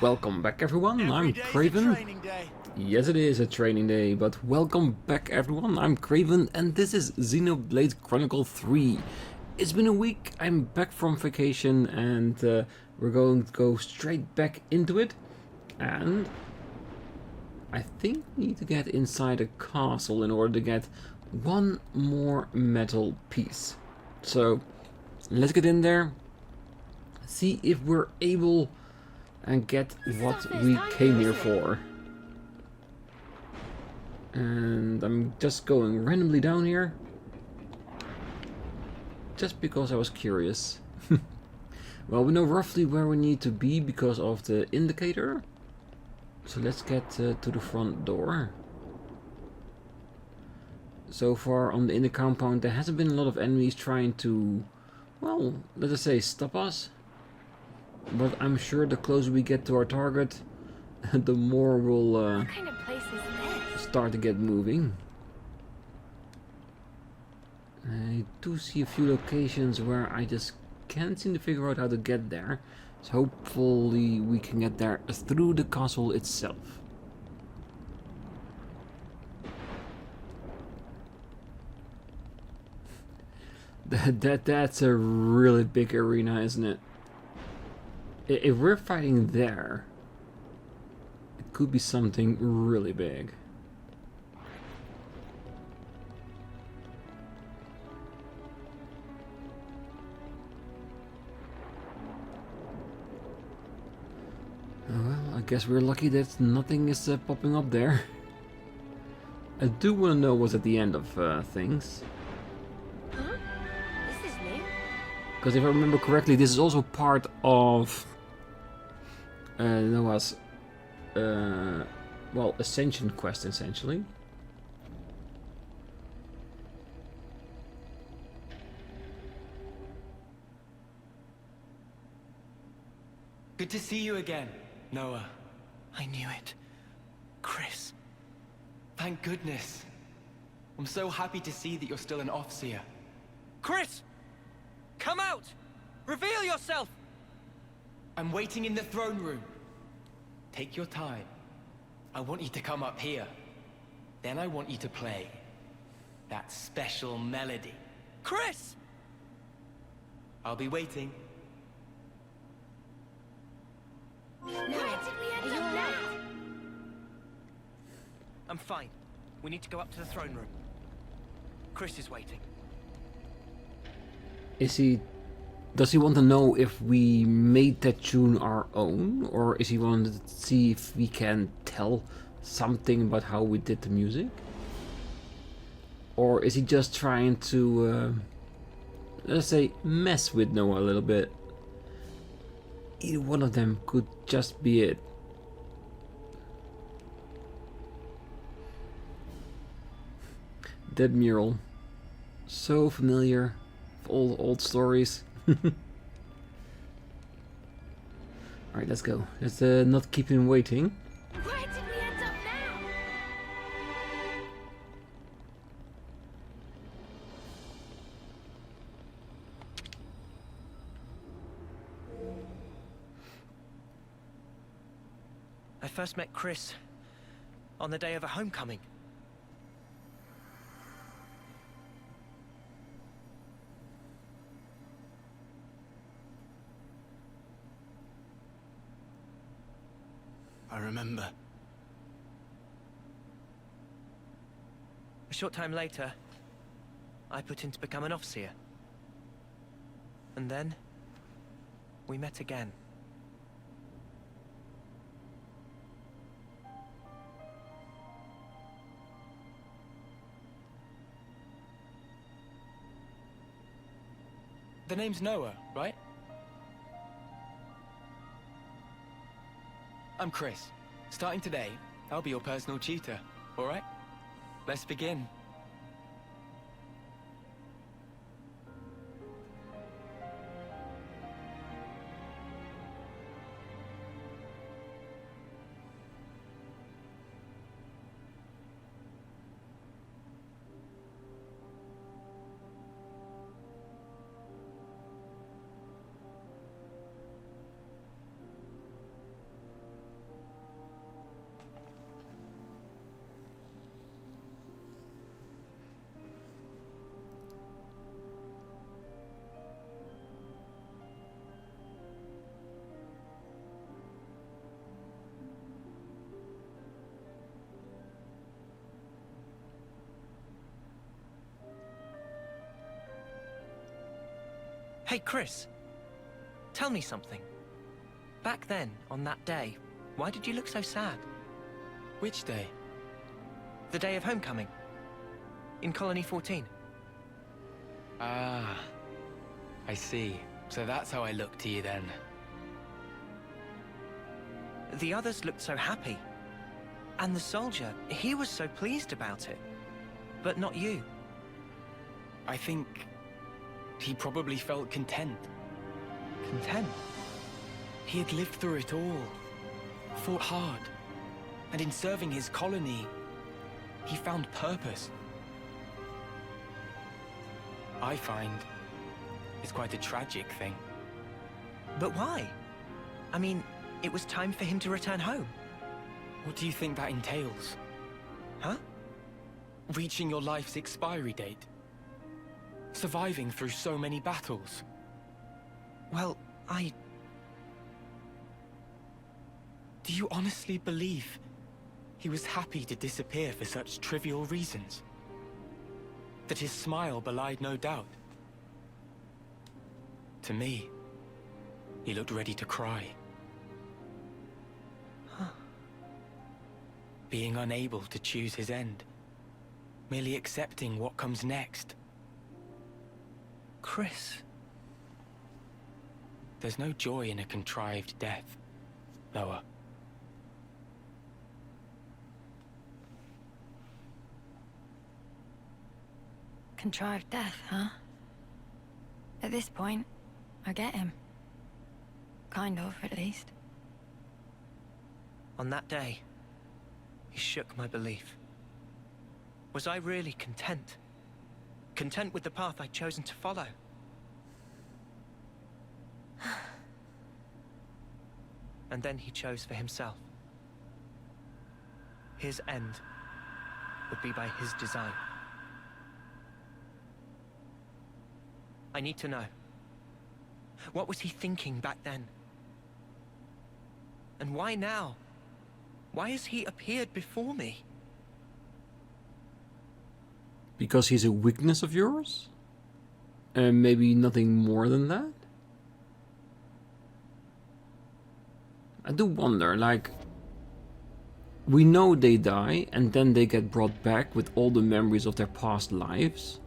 Welcome back everyone, I'm Craven. Yes, it is a training day, but welcome back everyone, I'm Craven and this is Xenoblade Chronicles 3. It's been a week, I'm back from vacation and we're going to go straight back into it. And I think we need to get inside a castle in order to get one more metal piece. So let's get in there, see if we're able and get what we came here for. And I'm just going randomly down here just because I was curious. Well, we know roughly where we need to be because of the indicator. So let's get to the front door. So far on the inner compound there hasn't been a lot of enemies trying to, well, let us say stop us. But I'm sure the closer we get to our target, the more we'll what kind of place is this? Start to get moving. I do see a few locations where I just can't seem to figure out how to get there. So hopefully we can get there through the castle itself. That's a really big arena, isn't it? If we're fighting there, it could be something really big. Well, I guess we're lucky that nothing is popping up there. I do want to know what's at the end of things. Huh? This is new. Because if I remember correctly, this is also part of Noah's, well, ascension quest, essentially. Good to see you again, Noah. I knew it. Chris. Thank goodness. I'm so happy to see that you're still an off-seer. Chris! Come out! Reveal yourself! I'm waiting in the throne room. Take your time. I want you to come up here. Then I want you to play that special melody. Chris! I'll be waiting. Where did we end up now? I'm fine. We need to go up to the throne room. Chris is waiting. Does he want to know if we made that tune our own, or is he wanting to see if we can tell something about how we did the music? Or is he just trying to, let's say, mess with Noah a little bit? Either one of them could just be it. That mural. So familiar. All old stories. Alright, let's go. Let's not keep him waiting. Where did we end up now? I first met Chris on the day of a homecoming. I remember. A short time later, I put in to become an off-seer. And then, we met again. The name's Noah, right? I'm Chris. Starting today, I'll be your personal tutor, alright? Let's begin. Hey, Chris. Tell me something. Back then, on that day, why did you look so sad? Which day? The day of homecoming. In Colony 14. Ah, I see. So that's how I look to you then. The others looked so happy. And the soldier, he was so pleased about it. But not you. I think he probably felt content. Content? He had lived through it all, fought hard, and in serving his colony, he found purpose. I find it's quite a tragic thing. But why? I mean, it was time for him to return home. What do you think that entails? Huh? Reaching your life's expiry date. Surviving through so many battles. Well, Do you honestly believe he was happy to disappear for such trivial reasons? That his smile belied no doubt? To me, he looked ready to cry. Being unable to choose his end. Merely accepting what comes next. Chris. There's no joy in a contrived death, Noah. Contrived death, huh? At this point, I get him. Kind of, at least. On that day, he shook my belief. Was I really content? Content with the path I'd chosen to follow? And then he chose for himself. His end would be by his design. I need to know. What was he thinking back then? And why now? Why has he appeared before me? Because he's a weakness of yours? And maybe nothing more than that? I do wonder, like... We know they die, and then they get brought back with all the memories of their past lives.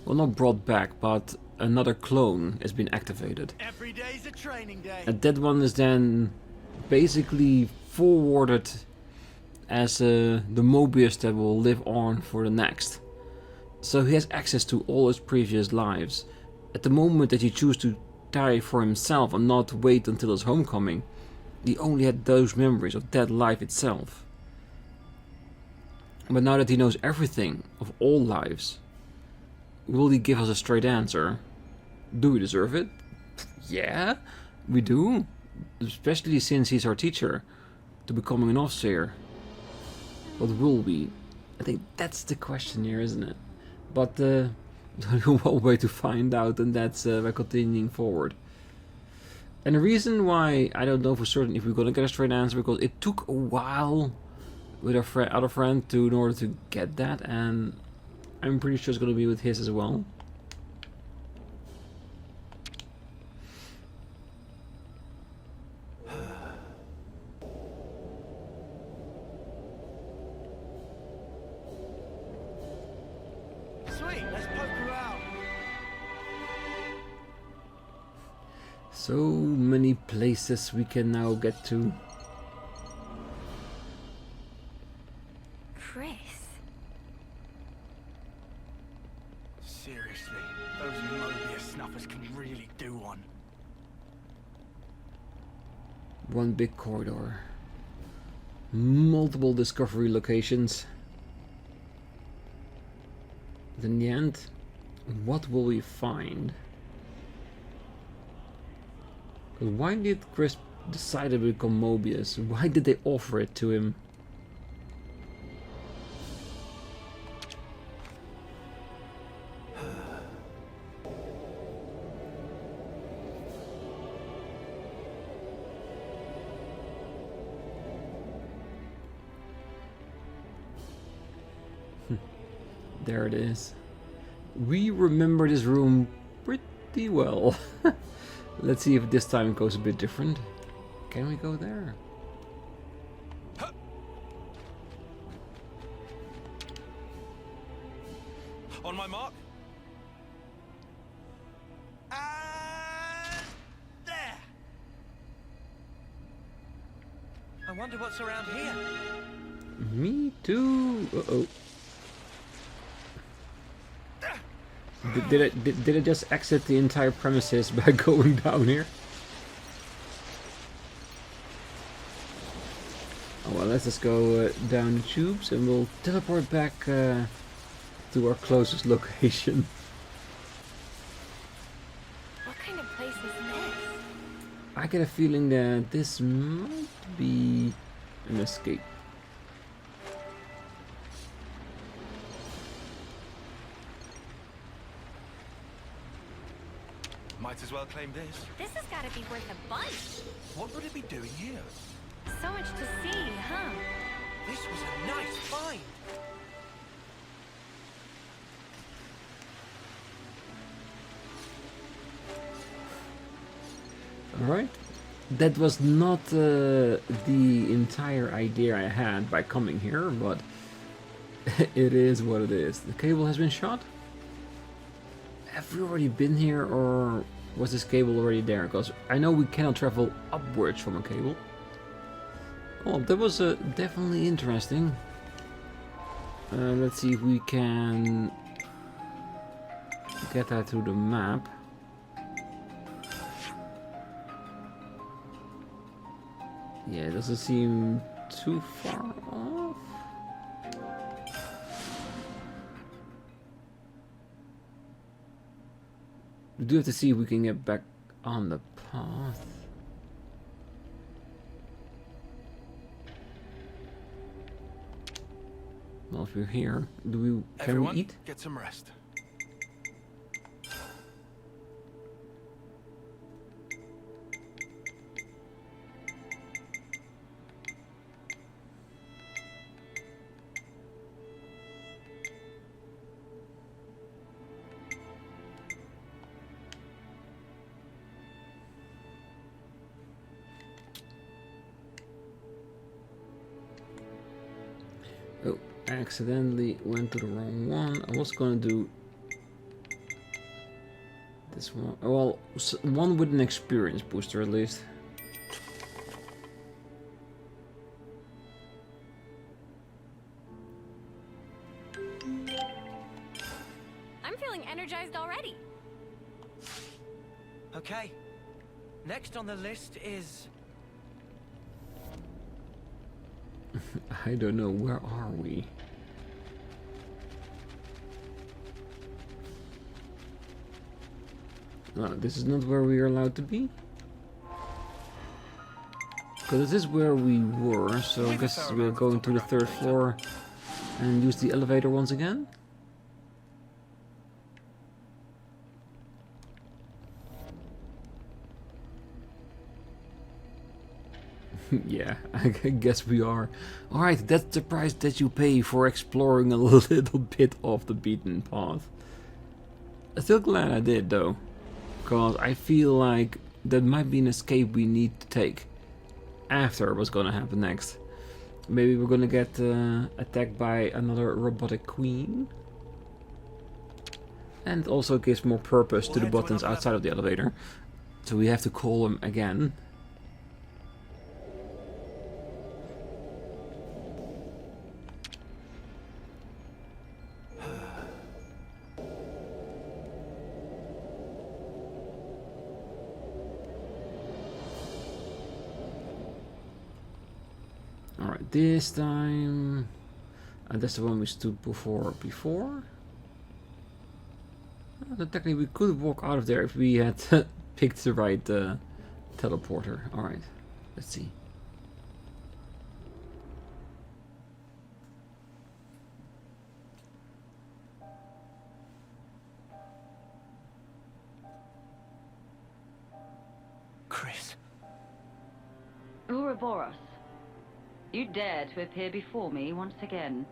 Well, not brought back, but another clone has been activated. Every day's a training day. And that one is then basically forwarded as the Mobius that will live on for the next. So he has access to all his previous lives. At the moment that he chooses to die for himself and not wait until his homecoming, he only had those memories of that life itself. But now that he knows everything of all lives, will he give us a straight answer? Do we deserve it? Yeah, we do. Especially since he's our teacher to becoming an off-seer. But will we? I think that's the question here, isn't it? But one way to find out, and that's by continuing forward. And the reason why I don't know for certain if we're gonna get a straight answer, because it took a while with our other friend in order to get that, and I'm pretty sure it's gonna be with his as well. Sweet, let's poke her out. So many places we can now get to. Chris. Seriously, those Mobius snuffers can really do one. One big corridor. Multiple discovery locations. But in the end, what will we find? 'Cause why did Chris decide to become Mobius? Why did they offer it to him? There it is. We remember this room pretty well. Let's see if this time it goes a bit different. Can we go there? On my mark. And there. I wonder what's around here. Me too. Uh-oh. Did I just exit the entire premises by going down here? Oh well, let's just go down the tubes and we'll teleport back to our closest location. What kind of place is this? I get a feeling that this might be an escape. Might as well claim this. This has got to be worth a bunch. What would it be doing here? So much to see, huh? This was a nice find. Alright. That was not the entire idea I had by coming here, but it is what it is. The cable has been shot. Have we already been here, or was this cable already there? Because I know we cannot travel upwards from a cable. Oh, that was definitely interesting. Let's see if we can get that through the map. Yeah, it doesn't seem too far off. We do have to see if we can get back on the path. Well, if we're here, can we eat? Get some rest. Oh, I accidentally went to the wrong one. I was gonna do this one. Well, one with an experience booster at least. I'm feeling energized already. Okay. Next on the list is... I don't know, where are we? No, this is not where we are allowed to be. Because this is where we were, so I guess we're going to the third floor and use the elevator once again. Yeah, I guess we are. Alright, that's the price that you pay for exploring a little bit off the beaten path. I'm still glad I did though, because I feel like that might be an escape we need to take after what's gonna happen next. Maybe we're gonna get attacked by another robotic queen. And it also gives more purpose to the buttons outside of the elevator. So we have to call them again. Alright, this time... that's the one we stood before. Technically we could walk out of there if we had picked the right teleporter. Alright, let's see. Chris. Ouroboros, you dare to appear before me once again.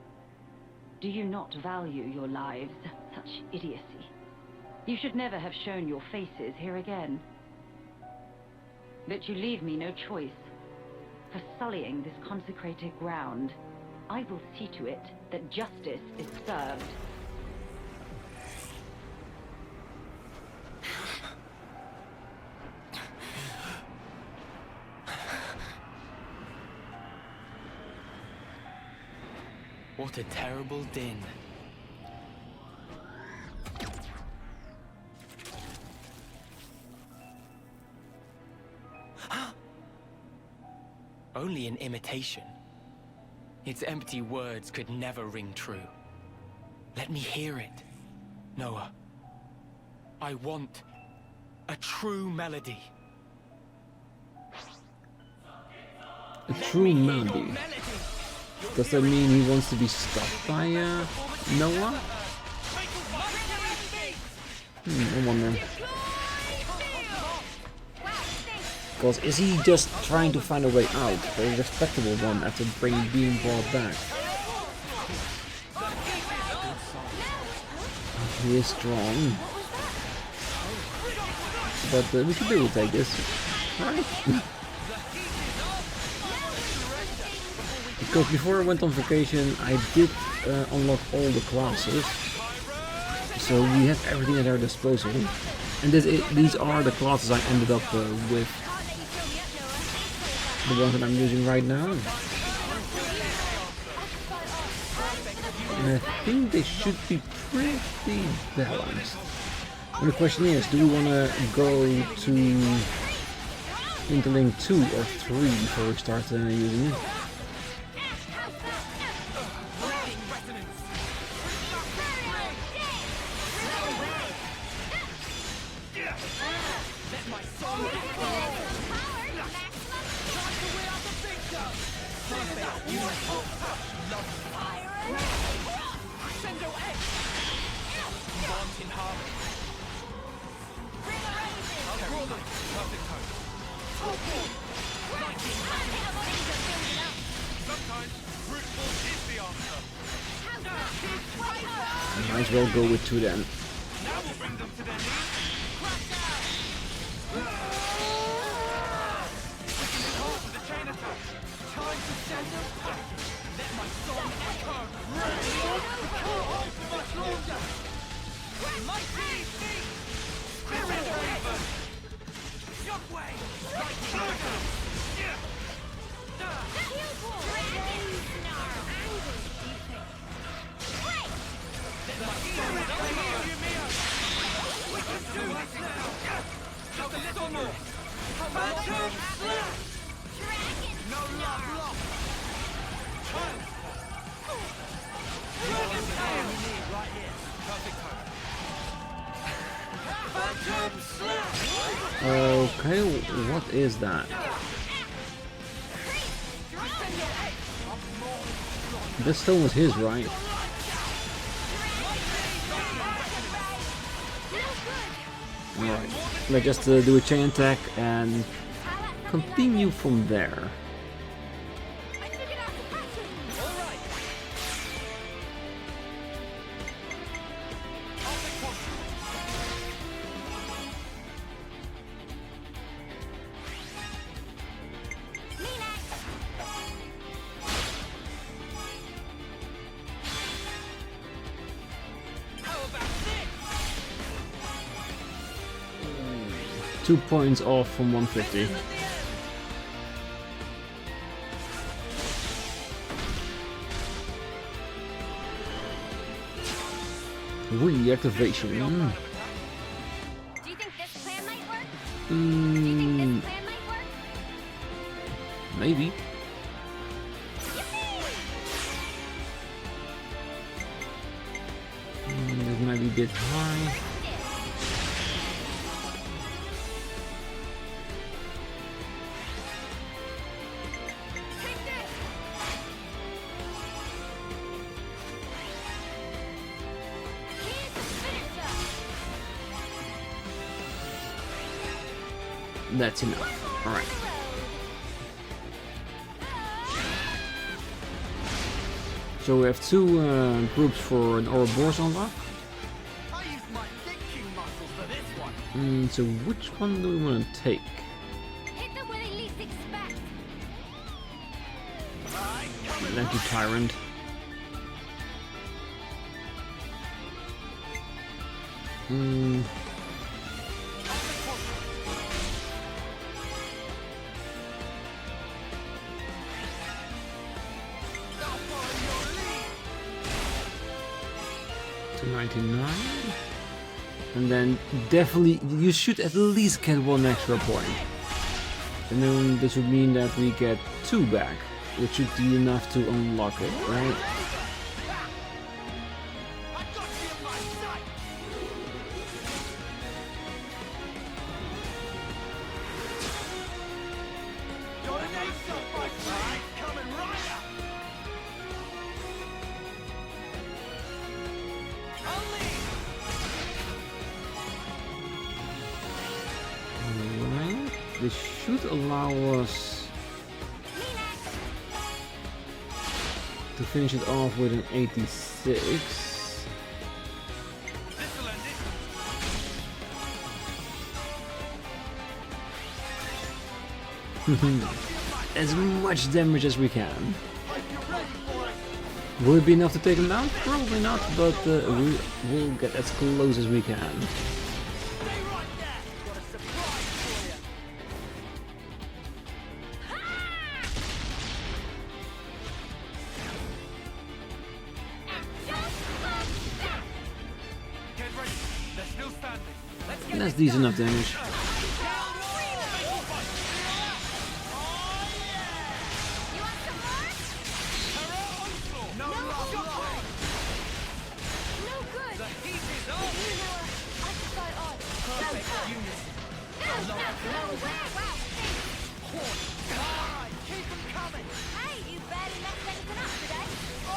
Do you not value your lives? Such idiocy. You should never have shown your faces here again. But you leave me no choice. For sullying this consecrated ground, I will see to it that justice is served. What a terrible din. Only an imitation. Its empty words could never ring true. Let me hear it, Noah. I want a true melody. A true melody. Does that mean he wants to be stopped by Noah? I wonder. Because is he just trying to find a way out? A respectable one after being brought back. He is strong. But we should be able to take this. Right? Because before I went on vacation, I did unlock all the classes. So we have everything at our disposal. And these are the classes I ended up with. The ones that I'm using right now. And I think they should be pretty balanced. And the question is, do we want to go to Interlink 2 or 3 before we start using it? Might as well go with 2 then. Okay, what is that? This stone was his, right? Alright, let's just do a chain attack and continue from there. Two points off from 150. Reactivation. Do you think this plan might work? Do you think this plan might work? Maybe. This might be a bit high. That's enough. Alright. So we have 2 groups for an Ouroboros unlock. I used my thinking muscles. So which one do we want to take? Hit them where they least expect. Thank you, Tyrant. To 99. And then definitely you should at least get one extra point. And then this would mean that we get 2 back, which should be enough to unlock it, right? This should allow us to finish it off with an 86. As much damage as we can. Will it be enough to take him down? Probably not, but we will get as close as we can. That's decent enough damage.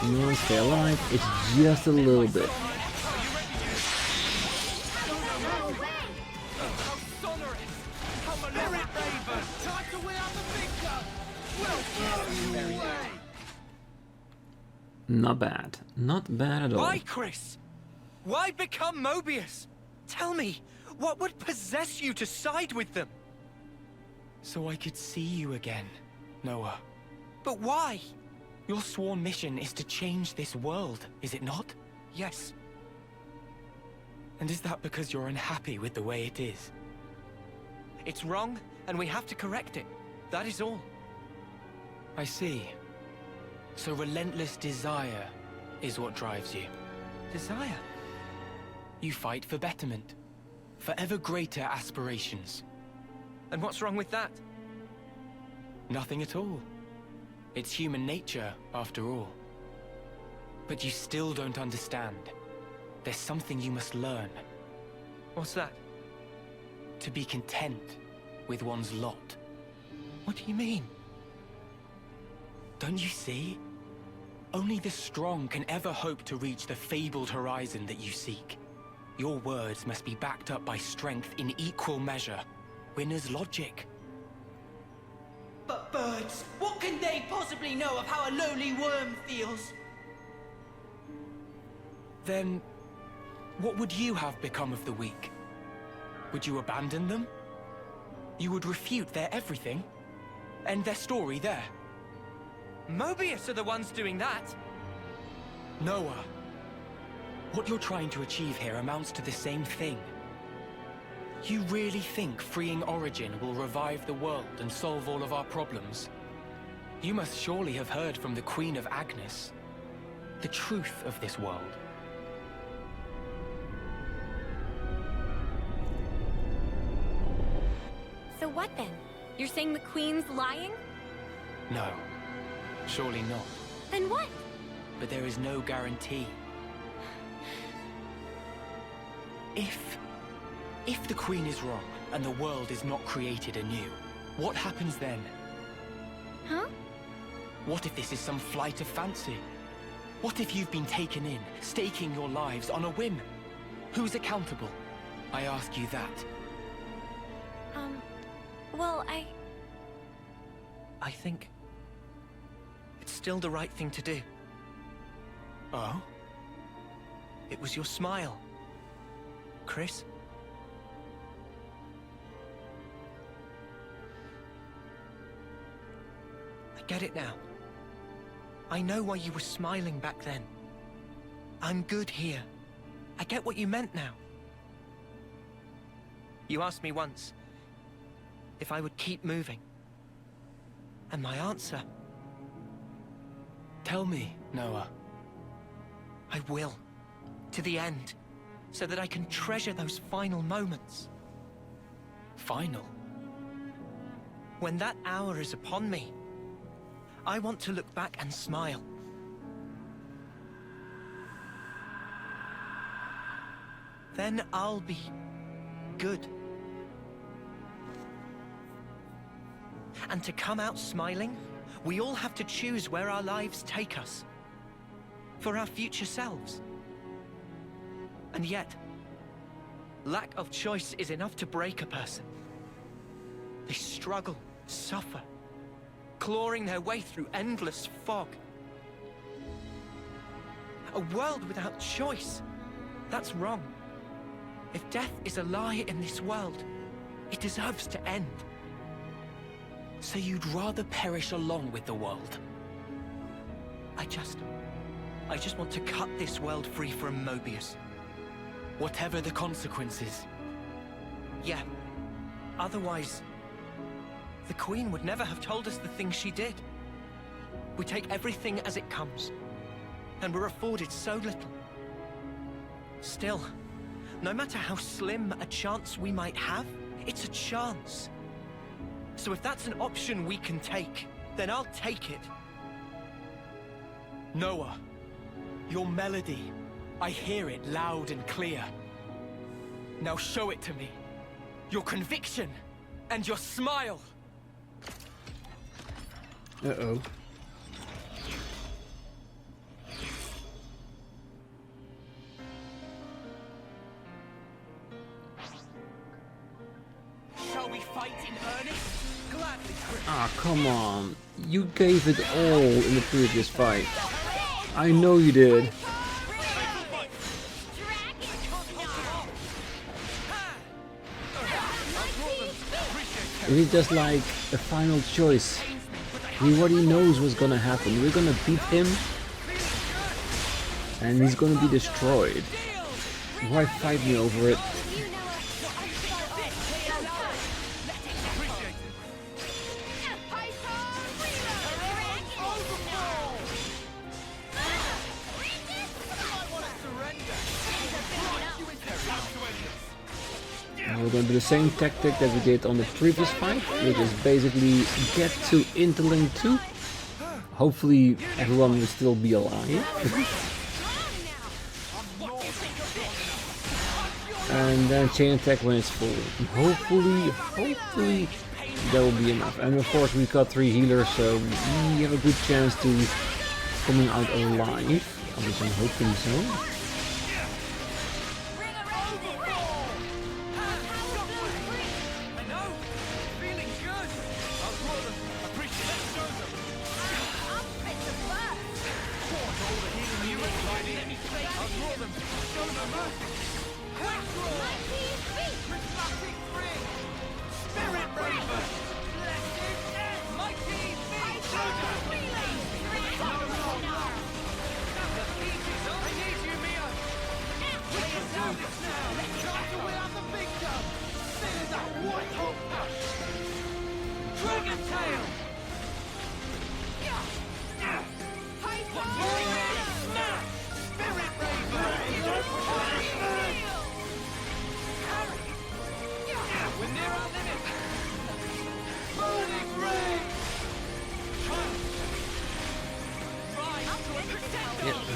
No, stay alive. It's just a little bit. Not bad. Not bad at all. Why, Chris? Why become Mobius? Tell me, what would possess you to side with them? So I could see you again, Noah. But why? Your sworn mission is to change this world, is it not? Yes. And is that because you're unhappy with the way it is? It's wrong, and we have to correct it. That is all. I see. So relentless desire is what drives you. Desire? You fight for betterment, for ever greater aspirations. And what's wrong with that? Nothing at all. It's human nature, after all. But you still don't understand. There's something you must learn. What's that? To be content with one's lot. What do you mean? Don't you see? Only the strong can ever hope to reach the fabled horizon that you seek. Your words must be backed up by strength in equal measure. Winner's logic. But birds, what can they possibly know of how a lowly worm feels? Then, what would you have become of the weak? Would you abandon them? You would refute their everything? End their story there? Mobius are the ones doing that! Noah, what you're trying to achieve here amounts to the same thing. You really think freeing Origin will revive the world and solve all of our problems? You must surely have heard from the Queen of Agnus the truth of this world. So what then? You're saying the Queen's lying? No, surely not. Then what? But there is no guarantee. If the Queen is wrong, and the world is not created anew, what happens then? Huh? What if this is some flight of fancy? What if you've been taken in, staking your lives on a whim? Who's accountable? I ask you that. Well, I think it's still the right thing to do. Oh? It was your smile, Chris. get it now. I know why you were smiling back then. I'm good here. I get what you meant now. You asked me once if I would keep moving. And my answer... Tell me, Noah. I will. To the end. So that I can treasure those final moments. Final? When that hour is upon me, I want to look back and smile. Then I'll be good. And to come out smiling, we all have to choose where our lives take us. For our future selves. And yet, lack of choice is enough to break a person. They struggle, suffer, clawing their way through endless fog. A world without choice, that's wrong. If death is a lie in this world, it deserves to end. So you'd rather perish along with the world? I just want to cut this world free from Mobius. Whatever the consequences. Yeah. Otherwise, the Queen would never have told us the things she did. We take everything as it comes, and we're afforded so little. Still, no matter how slim a chance we might have, it's a chance. So if that's an option we can take, then I'll take it. Noah, your melody. I hear it loud and clear. Now show it to me. Your conviction and your smile. Uh-oh. Shall we fight in earnest? Gladly, Chris. Ah, come on. You gave it all in the previous fight. I know you did. Is it just like a final choice? He already knows what's gonna happen. We're gonna beat him and he's gonna be destroyed. Why fight me over it? We're going to do the same tactic that we did on the previous fight, which is basically get to Interlink 2. Hopefully everyone will still be alive. And then chain attack when it's full. Hopefully that will be enough. And of course we got 3 healers, so we have a good chance to coming out alive. At least I'm hoping so.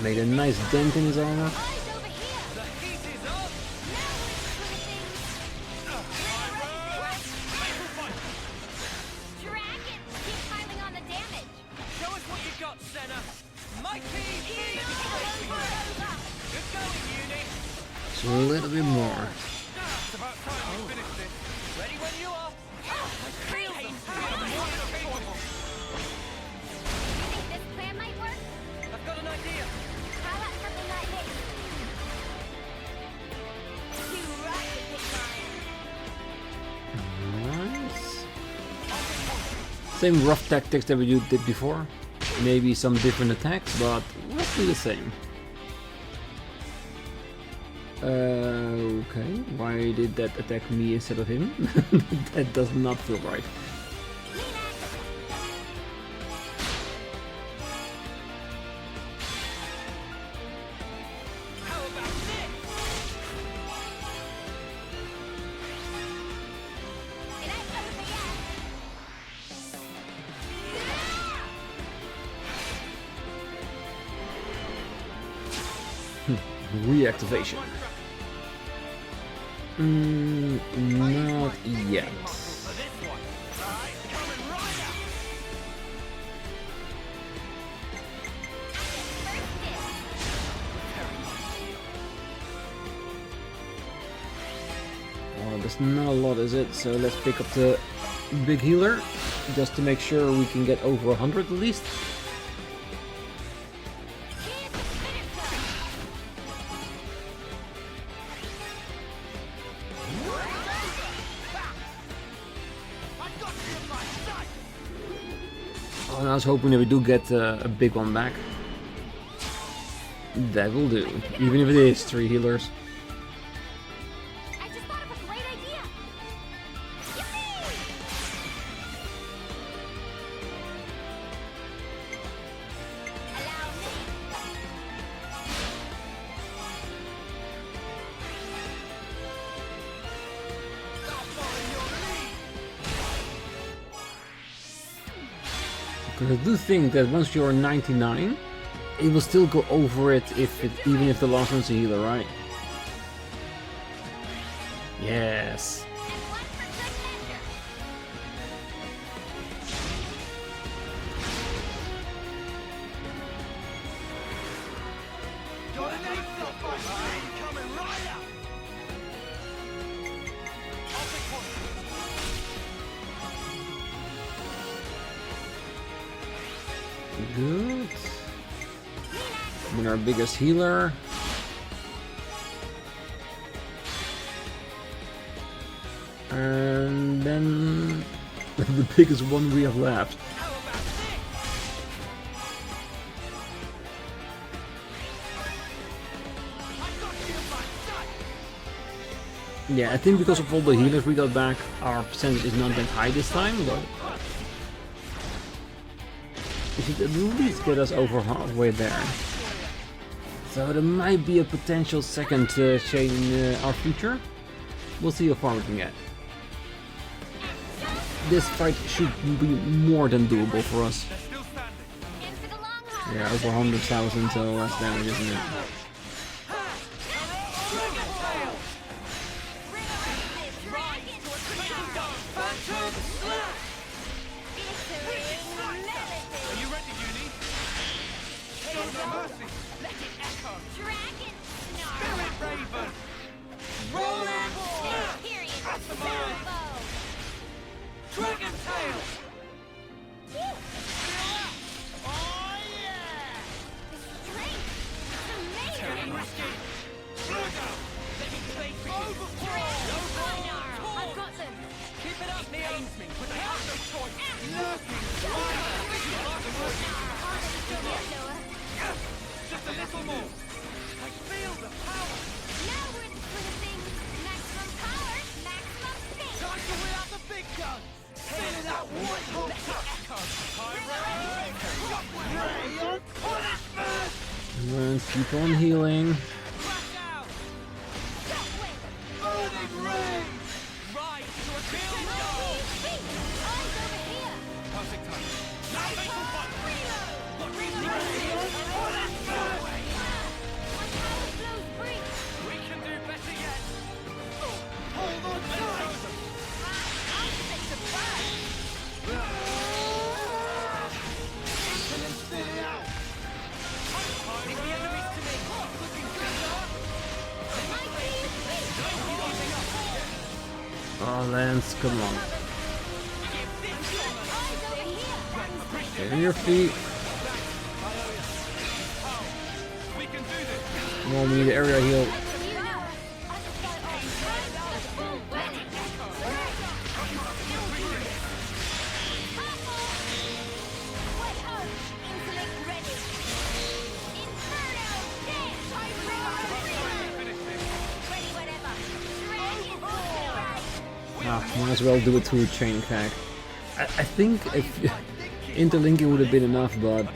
Made a nice dent in his armor. So a little bit more. Same rough tactics that we did before. Maybe some different attacks, but roughly the same. Okay, why did that attack me instead of him? That does not feel right. Reactivation. Not yet. Oh, there's not a lot, is it? So let's pick up the big healer, just to make sure we can get over 100 at least. Oh, and I was hoping that we do get a big one back. That will do, even if it is 3 healers. I just thought of a great idea. Because I do think that once you're 99, it will still go over it even if the last one's a healer, right? Yes. Good. And our biggest healer. And then the biggest one we have left. Yeah, I think because of all the healers we got back, our percentage is not that high this time, but it should at least get us over halfway there. So there might be a potential second chain in our future. We'll see how far we can get. This fight should be more than doable for us. Yeah, over 100,000, so less damage, isn't it? And keep on healing. Oh, Lanz, come on. Get on your feet. Come on, we need the area heal. Might as well do it through a chain attack. I think if interlinking would have been enough, but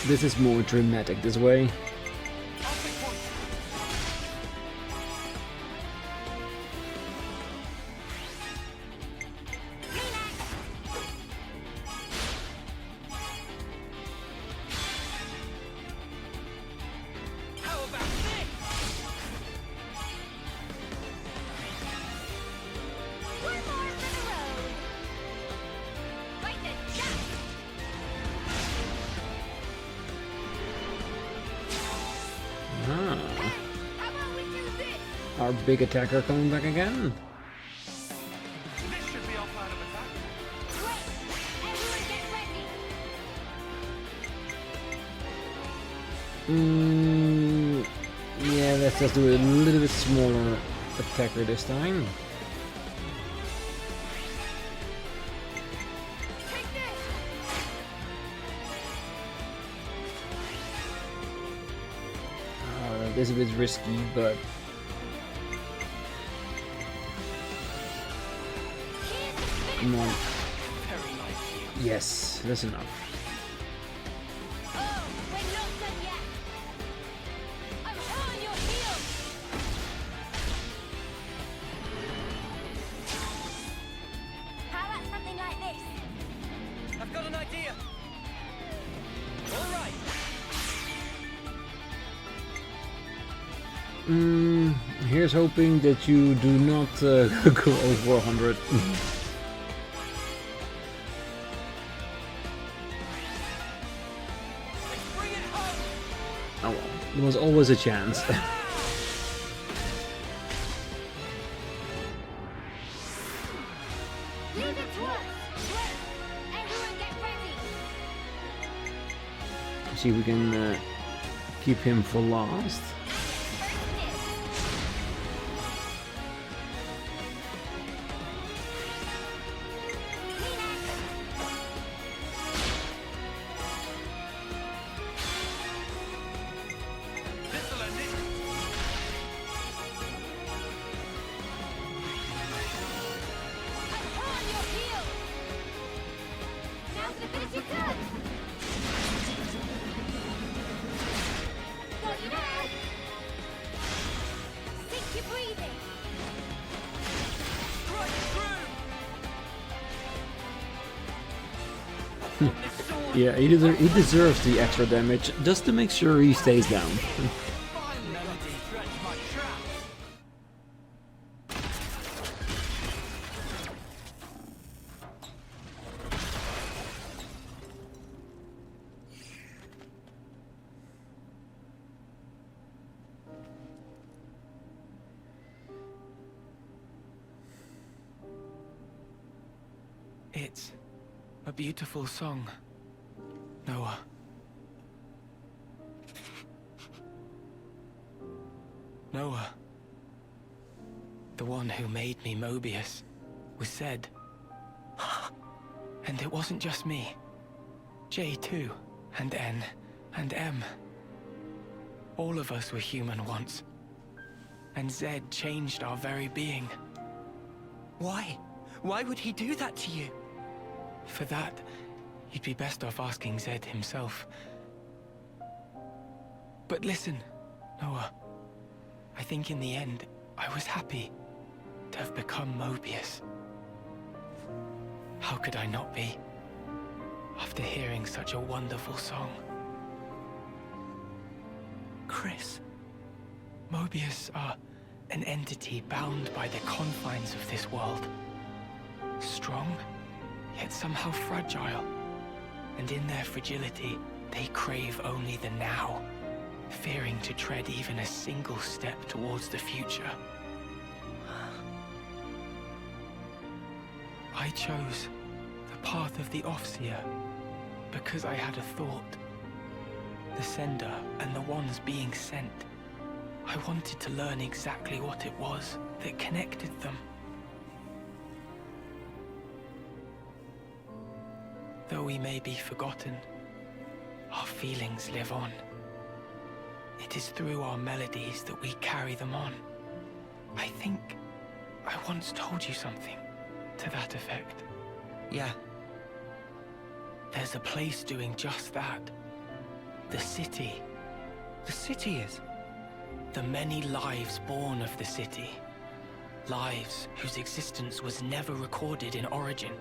this is more dramatic this way. Our big attacker coming back again. This should be our plan of attack. Yeah, let's just do a little bit smaller attacker this time. This is a bit risky, but come on. Yes, that's enough. Oh, we're not done yet. I'm on your heels. How about something like this? I've got an idea. All right. Here's hoping that you do not go over 100. Oh well, there was always a chance. Leave it to us. Everyone get ready. See if we can keep him for last. Yeah, he deserves the extra damage just to make sure he stays down. It's a beautiful song, Noah. Noah, the one who made me Mobius, was said. And it wasn't just me. J too, and N, and M. All of us were human once. And Z changed our very being. Why? Why would he do that to you? For that, you'd be best off asking Zed himself. But listen, Noah. I think in the end, I was happy to have become Mobius. How could I not be, after hearing such a wonderful song? Chris. Mobius are an entity bound by the confines of this world. Strong, yet somehow fragile. And in their fragility, they crave only the now, fearing to tread even a single step towards the future. I chose the path of the off-seer because I had a thought. The sender and the ones being sent. I wanted to learn exactly what it was that connected them. Though we may be forgotten, our feelings live on. It is through our melodies that we carry them on. I think I once told you something to that effect. Yeah. There's a place doing just that. The city. The city is? The many lives born of the city. Lives whose existence was never recorded in origin.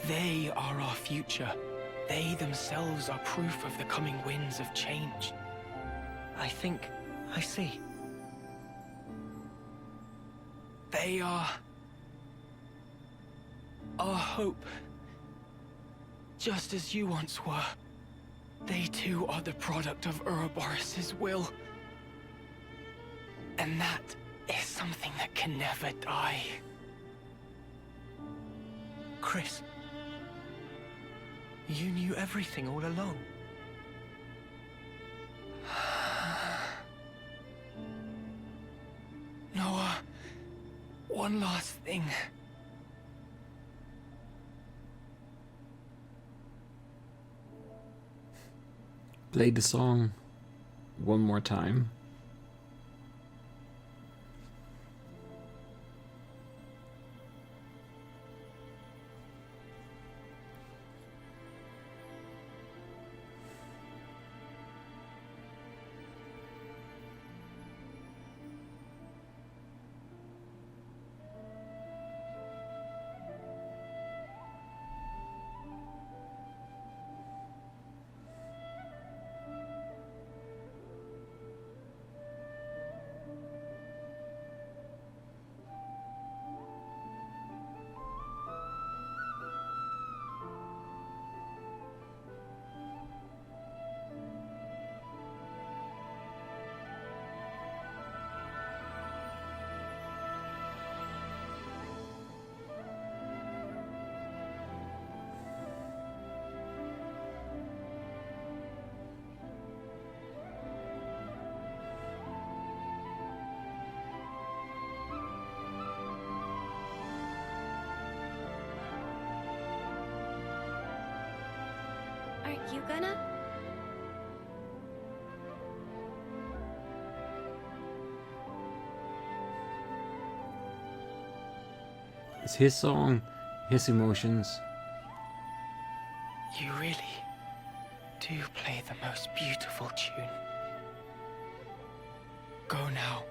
They are our future. They themselves are proof of the coming winds of change. I think I see. They are our hope. Just as you once were. They too are the product of Ouroboros' will. And that is something that can never die. Chris, you knew everything all along. Noah, one last thing. Play the song one more time. Aren't you gonna? It's his song, his emotions. You really do play the most beautiful tune. Go now,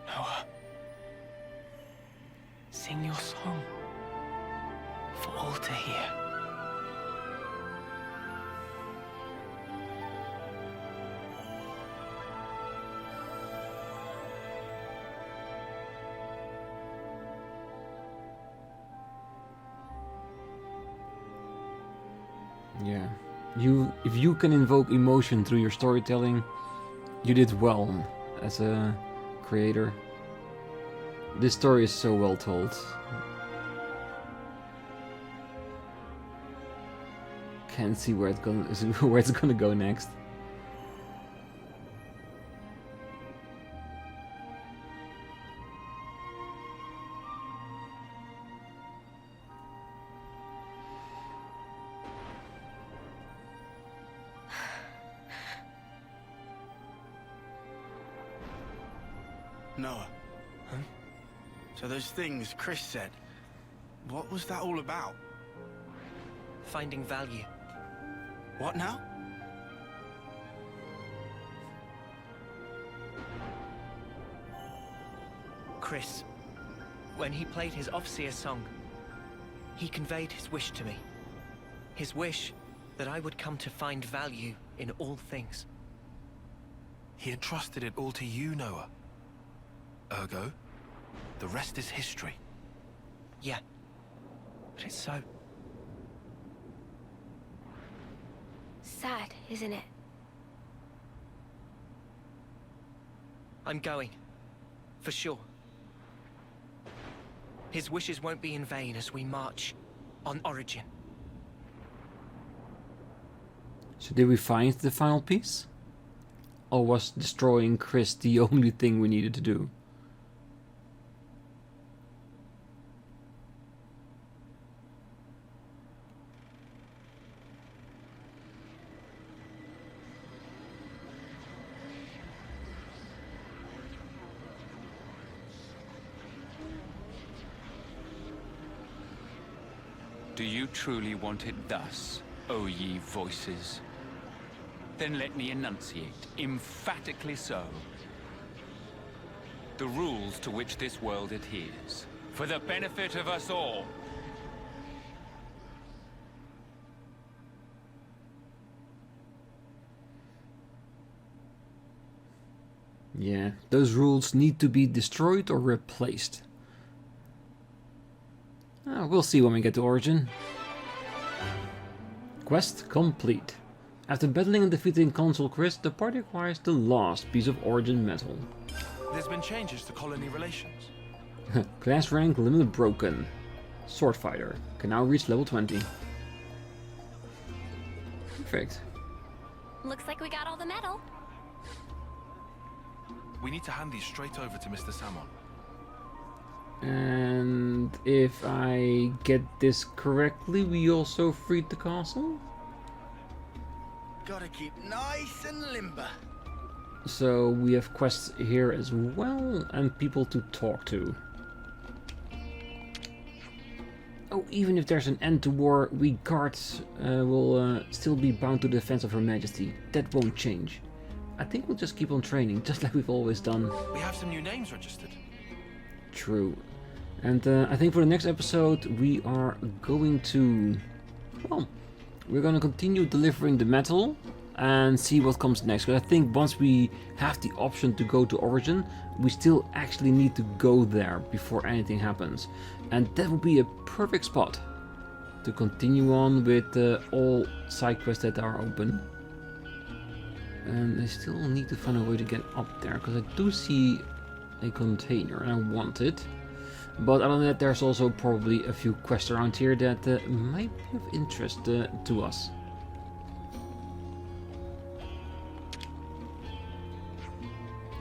Noah. Sing your song for all to hear. Yeah. If you can invoke emotion through your storytelling, you did well as a creator. This story is so well told. Can't see where it's gonna go next. Noah. Huh? So those things Chris said, what was that all about? Finding value. What now? Chris, when he played his off-seer song, he conveyed his wish to me. His wish that I would come to find value in all things. He entrusted it all to you, Noah. Ergo, the rest is history. Yeah, but it's so. Sad, isn't it? I'm going, for sure. His wishes won't be in vain as we march on Origin. So did we find the final piece? Or was destroying Chris the only thing we needed to do? Do you truly want it thus, O ye voices? Then let me enunciate, emphatically so, the rules to which this world adheres, for the benefit of us all. Yeah, those rules need to be destroyed or replaced. We'll see when we get to Origin. Quest complete. After battling and defeating Consul Chris, the party acquires the last piece of Origin metal. There's been changes to colony relations. Class rank limited broken. Sword fighter can now reach level 20. Perfect. Looks like we got all the metal. We need to hand these straight over to Mr. Samon. And if I get this correctly, we also freed the castle? Gotta keep nice and limber. So we have quests here as well, and people to talk to. Oh, even if there's an end to war, we guards will still be bound to the defense of Her Majesty. That won't change. I think we'll just keep on training, just like we've always done. We have some new names registered. True. And I think for the next episode we are going to... Well, we're going to continue delivering the metal and see what comes next. Because I think once we have the option to go to Origin, we still actually need to go there before anything happens. And that would be a perfect spot to continue on with all side quests that are open. And I still need to find a way to get up there, because I do see a container and I want it. But other than that, there's also probably a few quests around here that might be of interest to us.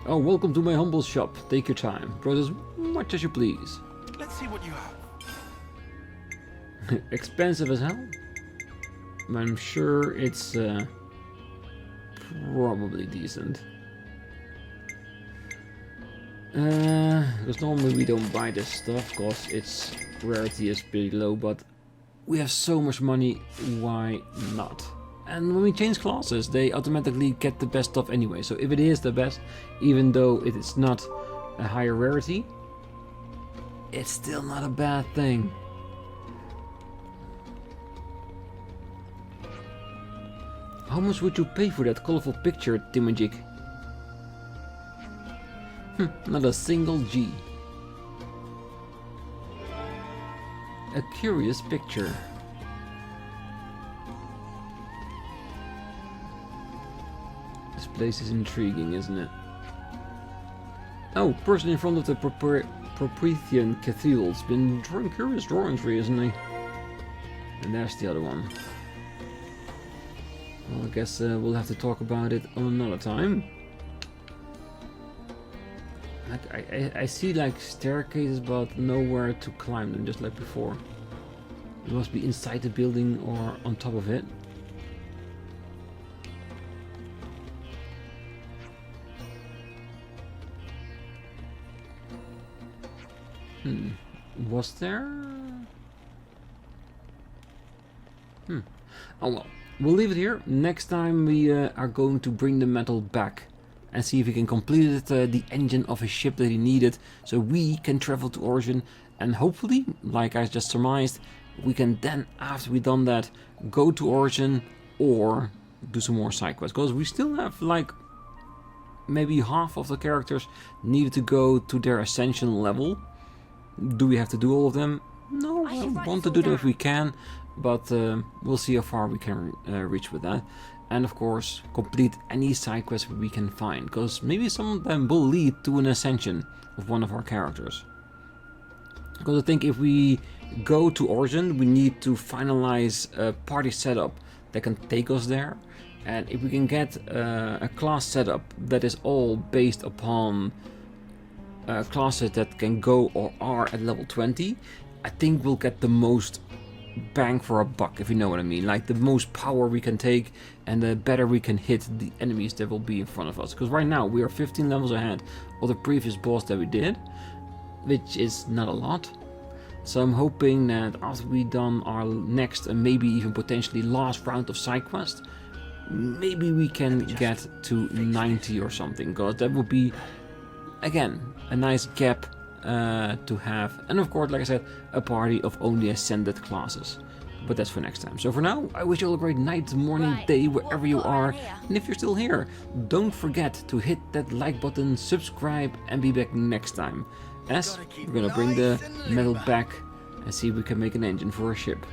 Oh, welcome to my humble shop. Take your time. Browse as much as you please. Let's see what you have. Expensive as hell. I'm sure it's probably decent. Because normally we don't buy this stuff because its rarity is pretty low, but we have so much money, why not? And when we change classes, they automatically get the best stuff anyway. So if it is the best, even though it is not a higher rarity, it's still not a bad thing. How much would you pay for that colorful picture, Timajik? Not a single G. A curious picture. This place is intriguing, isn't it? Oh, person in front of the Promethean Cathedral's been drawing curious drawings for you, isn't he? And there's the other one. Well, I guess we'll have to talk about it on another time. I see like staircases, but nowhere to climb them, just like before. It must be inside the building or on top of it. Was there? Oh well, we'll leave it here. Next time we are going to bring the metal back and see if we can complete the engine of a ship that he needed, so we can travel to Origin, and hopefully, like I just surmised, we can then, after we've done that, go to Origin or do some more side quests, because we still have like maybe half of the characters needed to go to their ascension level. Do we have to do all of them? No, I want to do them if we can, but we'll see how far we can reach with that. And of course, complete any side quests we can find, because maybe some of them will lead to an ascension of one of our characters. Because I think if we go to Origin, we need to finalize a party setup that can take us there. And if we can get a class setup that is all based upon classes that can go or are at level 20, I think we'll get the most bang for a buck, if you know what I mean. Like the most power we can take and the better we can hit the enemies that will be in front of us. Because right now we are 15 levels ahead of the previous boss that we did, which is not a lot. So I'm hoping that after we've done our next and maybe even potentially last round of side quest, maybe we can get to 90 or something, because that would be, again, a nice gap to have. And of course, like I said, a party of only ascended classes. But that's for next time. So for now, I wish you all a great night, morning, day, wherever you are. And if you're still here, don't forget to hit that like button, subscribe, and be back next time. As we're gonna bring the metal back and see if we can make an engine for a ship.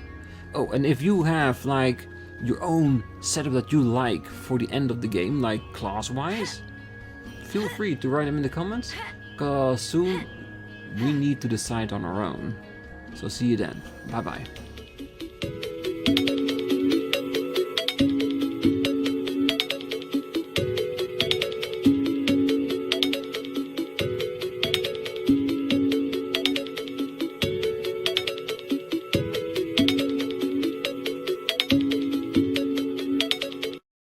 Oh, and if you have like your own setup that you like for the end of the game, like class-wise, feel free to write them in the comments, cause soon we need to decide on our own. So see you then. Bye bye.